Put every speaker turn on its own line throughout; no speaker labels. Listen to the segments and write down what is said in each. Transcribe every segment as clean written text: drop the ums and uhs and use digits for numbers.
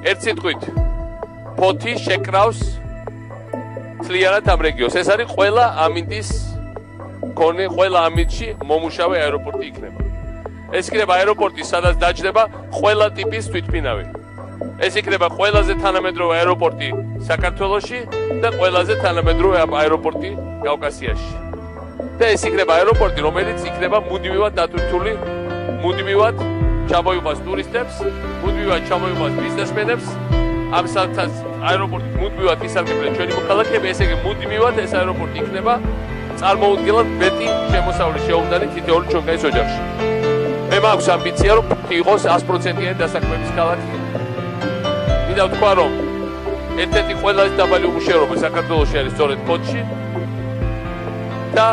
ერთ სიტყვით ფოთი შეკრავს მთლიანად ამ რეგიონს. ეს არის ყველა ამინდის კონე, ყველა ამინდში მომუშავე აეროპორტი იქნება. ეს იქნება აეროპორტი, სადაც დაჯდება ყველა ტიპის თვითმფრინავი. ეს იქნება ყველაზე თანამედროვე აეროპორტი საქართველოში და ყველაზე თანამედროვე აეროპორტი კავკასიაში. და ეს იქნება აეროპორტი, რომელიც იქნება მუდმივად დატვირთული, მუდმივად ჩამოიყვანს ტურისტებს, მუდმივად ჩამოიყვანს ბიზნესმენებს. ამ საათას აეროპორტი მუდმივად ისარგებლებს ჩვენი მოქალაქეები, ესე იგი მუდმივად ეს აეროპორტი იქნება წარმოუდგენლად მეტი შემოსავლის შეუდგენელი თითოეული ჩვენგანის ოჯახში. მე მაქვს ამბიცია, რომ იყოს 100%-იანი დასაქმების ქალაქი. მინდა ვთქვა, რომ ერთ-ერთი ყველაზე დაბალი უმუშევრობა საქართველოში არის სწორედ ფოთში და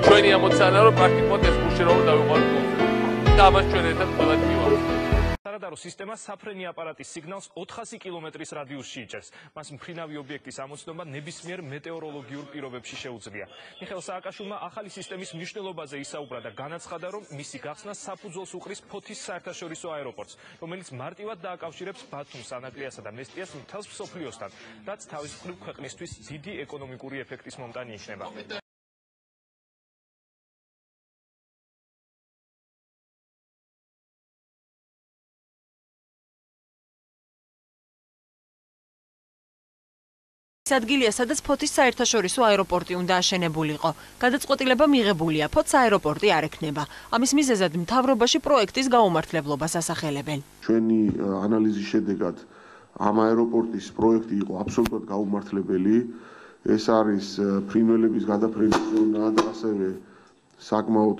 ჩვენი ამოცანა, რომ პრაქტიკულად ეს უმუშევრობა დავიყვანოთ და ამას ჩვენ ერთად ყველა მივაღწევთ.
სარადარო სისტემა საფრენი აპარატის სიგნალს 400 კილომეტრის რადიუსში იჭერს. მას მფრინავი ობიექტის ამოცნობა ნებისმიერ მეტეოროლოგიურ პირობებში შეუძლია. მიხეილ სააკაშვილმა ახალი სისტემის მნიშვნელობაზე ისაუბრა და განაცხადა, რომ მისი გახსნა საფუძველს უყრის ფოთის საერთაშორისო აეროპორტს, რომელიც მარტივად დააკავშირებს ბათუმს, ანაკლიასა და მესტიას მთელს მსოფლიოსთან, რაც თავის მხრივ ქვეყნისთვის დიდი ეკონომიკური ეფექტის მომტანი იქნება.
ეს ადგილია, სადაც ფოთის საერთაშორისო აეროპორტი უნდა აშენებულიყო. გადაწყვეტილება მიღებულია, ფოთს აეროპორტი არ ექნება. ამის მიზეზად მთავრობაში პროექტის გაუმართლებლობას ასახელებენ.
ჩვენი ანალიზის შედეგად ამ აეროპორტის პროექტი იყო აბსოლუტურად გაუმართლებელი. ეს არის ფრინველების გადაფრენის ზონა და ასევე საკმაოდ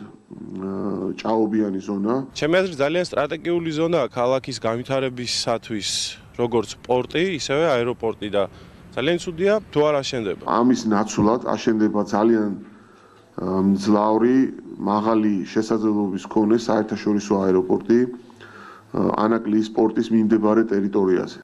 ჭაობიანი ზონა.
ჩემი აზრით ძალიან სტრატეგიული ზონაა ქალაქის განვითარებისათვის, როგორც პორტი, ისევე აეროპორტი და ძალიან ცუდია თუ არ აშენდება.
ამის ნაცვლად აშენდება ძალიან მძლავრი, მაღალი შესაძლებლობის მქონე საერთაშორისო აეროპორტი ანაკლიის პორტის მიმდებარე ტერიტორიაზე.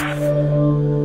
Thank you.